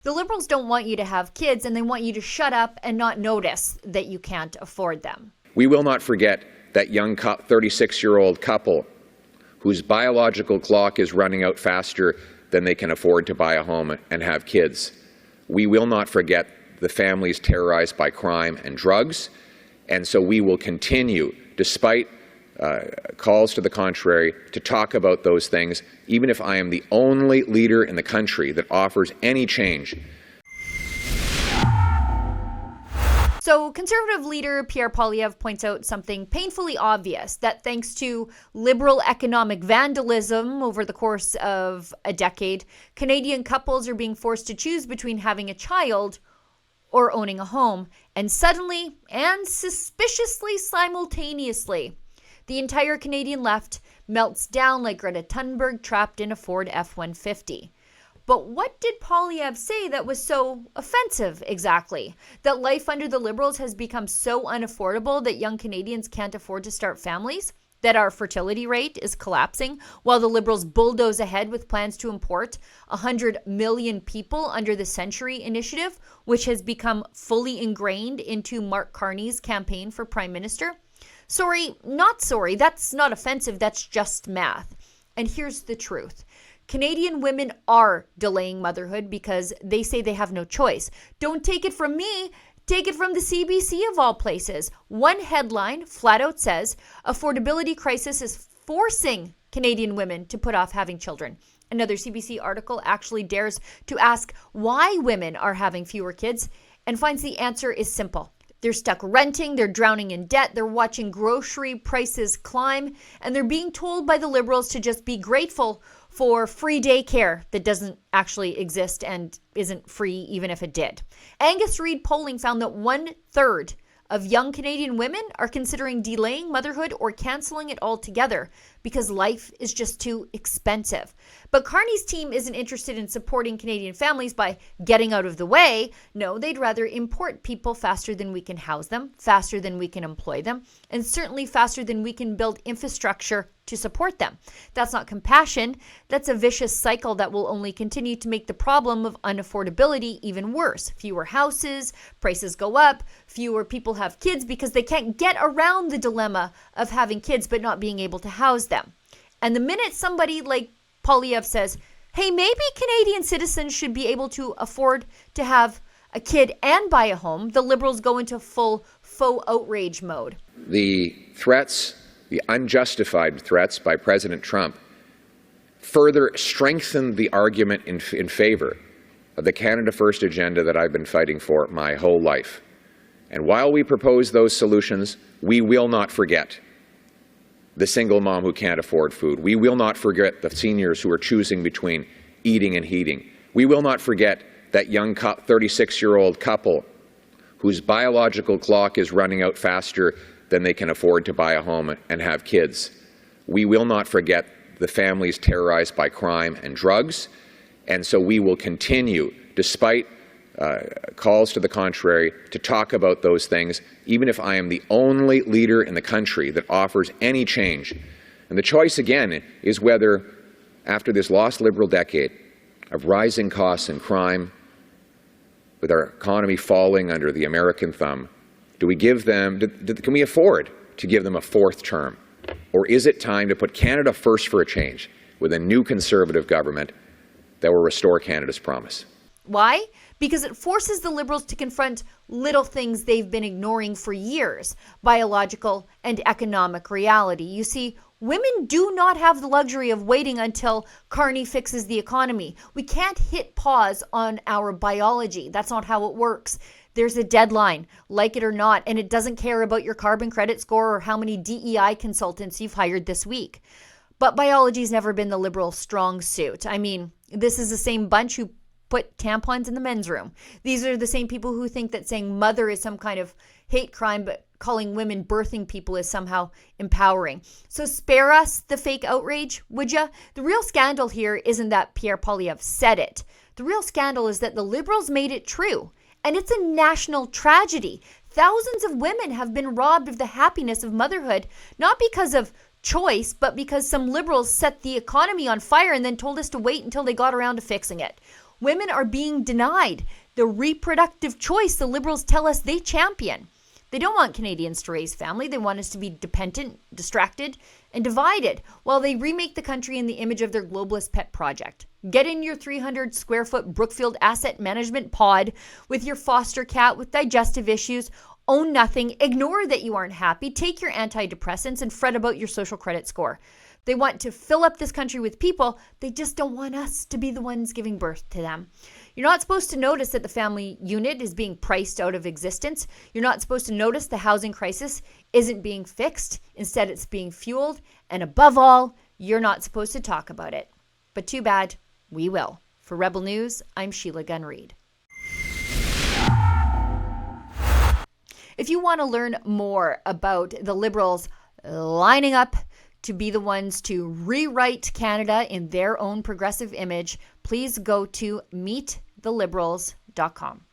The Liberals don't want you to have kids, and they want you to shut up and not notice that you can't afford them. We will not forget that young 36-year-old couple whose biological clock is running out faster than they can afford to buy a home and have kids. We will not forget the families terrorized by crime and drugs, and so we will continue, despite calls to the contrary, to talk about those things, even if I am the only leader in the country that offers any change. So Conservative leader Pierre Poilievre points out something painfully obvious, that thanks to Liberal economic vandalism over the course of a decade, Canadian couples are being forced to choose between having a child or owning a home. And suddenly, and suspiciously simultaneously, the entire Canadian left melts down like Greta Thunberg trapped in a Ford F-150. But what did Poilievre say that was so offensive exactly? That life under the Liberals has become so unaffordable that young Canadians can't afford to start families? That our fertility rate is collapsing while the Liberals bulldoze ahead with plans to import 100 million people under the Century Initiative, which has become fully ingrained into Mark Carney's campaign for Prime Minister? Sorry, not sorry. That's not offensive. That's just math. And here's the truth. Canadian women are delaying motherhood because they say they have no choice. Don't take it from me. Take it from the CBC of all places. One headline flat out says, affordability crisis is forcing Canadian women to put off having children. Another CBC article actually dares to ask why women are having fewer kids and finds the answer is simple. They're stuck renting, they're drowning in debt, they're watching grocery prices climb, and they're being told by the Liberals to just be grateful for free daycare that doesn't actually exist and isn't free even if it did. Angus Reid polling found that 1/3 of young Canadian women are considering delaying motherhood or canceling it altogether because life is just too expensive. But Carney's team isn't interested in supporting Canadian families by getting out of the way. No, they'd rather import people faster than we can house them, faster than we can employ them, and certainly faster than we can build infrastructure to support them. That's not compassion. That's a vicious cycle that will only continue to make the problem of unaffordability even worse. Fewer houses, prices go up, fewer people have kids because they can't get around the dilemma of having kids but not being able to house them. And the minute somebody like Poilievre says, hey, maybe Canadian citizens should be able to afford to have a kid and buy a home, the Liberals go into full faux outrage mode. The threats, the unjustified threats by President Trump further strengthened the argument in favor of the Canada First agenda that I've been fighting for my whole life. And while we propose those solutions, we will not forget the single mom who can't afford food. We will not forget the seniors who are choosing between eating and heating. We will not forget that young 36-year-old couple whose biological clock is running out faster than they can afford to buy a home and have kids. We will not forget the families terrorized by crime and drugs, and so we will continue, despite calls to the contrary, to talk about those things, even if I am the only leader in the country that offers any change. And the choice, again, is whether, after this lost Liberal decade of rising costs and crime, with our economy falling under the American thumb, do we give them, can we afford to give them a fourth term? Or is it time to put Canada first for a change with a new Conservative government that will restore Canada's promise? Why? Because it forces the Liberals to confront little things they've been ignoring for years, biological and economic reality. You see, women do not have the luxury of waiting until Carney fixes the economy. We can't hit pause on our biology. That's not how it works. There's a deadline, like it or not, and it doesn't care about your carbon credit score or how many DEI consultants you've hired this week. But biology's never been the Liberal strong suit. I mean, this is the same bunch who put tampons in the men's room. These are the same people who think that saying mother is some kind of hate crime, but calling women birthing people is somehow empowering. So spare us the fake outrage, would ya? The real scandal here isn't that Pierre Poilievre said it. The real scandal is that the Liberals made it true. And it's a national tragedy. Thousands of women have been robbed of the happiness of motherhood, not because of choice, but because some Liberals set the economy on fire and then told us to wait until they got around to fixing it. Women are being denied the reproductive choice the Liberals tell us they champion. They don't want Canadians to raise family. They want us to be dependent, distracted, and divided while they remake the country in the image of their globalist pet project. Get in your 300 square foot Brookfield asset management pod with your foster cat with digestive issues. Own nothing. Ignore that you aren't happy. Take your antidepressants and fret about your social credit score. They want to fill up this country with people. They just don't want us to be the ones giving birth to them. You're not supposed to notice that the family unit is being priced out of existence. You're not supposed to notice the housing crisis isn't being fixed. Instead, it's being fueled. And above all, you're not supposed to talk about it. But too bad, we will. For Rebel News, I'm Sheila Gunn Reid. If you want to learn more about the Liberals lining up to be the ones to rewrite Canada in their own progressive image, please go to meettheliberals.com.